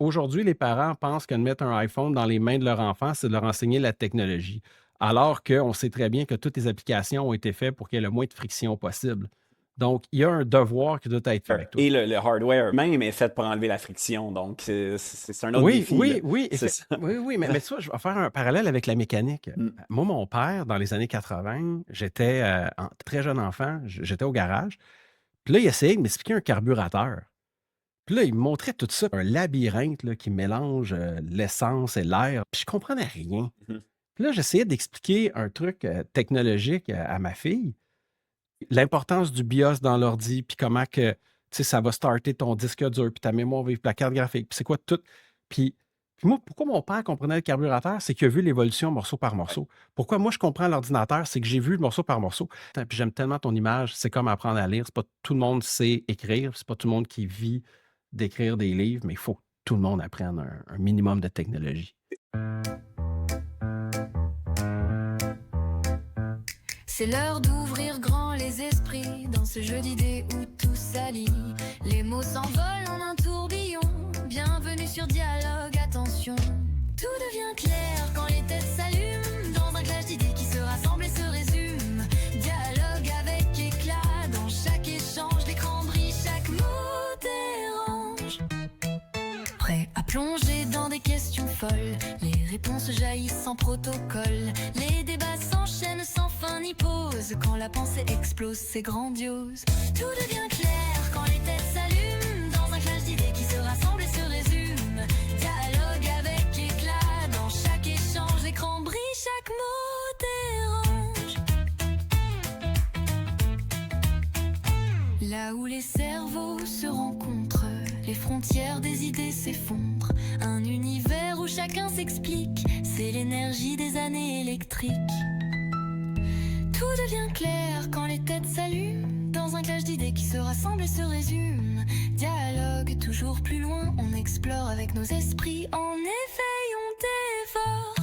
Aujourd'hui, les parents pensent que de mettre un iPhone dans les mains de leur enfant, c'est de leur enseigner la technologie. Alors qu'on sait très bien que toutes les applications ont été faites pour qu'il y ait le moins de friction possible. Donc, il y a un devoir qui doit être fait avec tout. Et le hardware même est fait pour enlever la friction. Donc, c'est un autre Oui, défi, là. oui, oui, C'est ça. oui, oui, mais tu vois, je vais faire un parallèle avec la mécanique. Mm. Moi, mon père, dans les années 80, j'étais très jeune enfant, j'étais au garage. Puis là, il essayait de m'expliquer un carburateur. Puis là, il me montrait tout ça, un labyrinthe là, qui mélange l'essence et l'air. Puis je comprenais rien. Mhm. Puis là, j'essayais d'expliquer un truc technologique à ma fille, l'importance du BIOS dans l'ordi, puis comment que, tu sais, ça va starter ton disque dur, puis ta mémoire vive, puis la carte graphique, puis c'est quoi tout. Puis, puis moi, pourquoi mon père comprenait le carburateur, c'est qu'il a vu l'évolution morceau par Ouais. morceau. Pourquoi moi, je comprends l'ordinateur, c'est que j'ai vu le morceau par morceau. Puis j'aime tellement ton image, c'est comme apprendre à lire. C'est pas tout le monde sait écrire, c'est pas tout le monde qui vit d'écrire des livres, mais il faut que tout le monde apprenne un minimum de technologie. C'est l'heure d'ouvrir grand les esprits dans ce jeu d'idées où tout s'allie. Les mots s'envolent en un tourbillon. Bienvenue sur Dialogue, attention. Tout devient clair quand les têtes s'allument dans un clash d'idées qui se rassemblent et se résument. Dialogue avec éclat dans chaque échange. L'écran brille, chaque mot dérange. Prêt à plonger dans des questions folles, les réponses jaillissent sans protocole. Les débats s'enchaînent sans fin ni pause. Quand la pensée explose, c'est grandiose. Tout devient clair quand les têtes s'allument dans un clash d'idées qui se rassemblent et se résument. Dialogue avec éclat dans chaque échange. L'écran brille, chaque mot dérange. Là où les cerveaux se rencontrent, les frontières des idées s'effondrent. Un univers où chacun s'explique, c'est l'énergie des années électriques. Tout devient clair quand les têtes s'allument dans un clash d'idées qui se rassemblent et se résument. Dialogue toujours plus loin, on explore avec nos esprits. En effet, on dévore.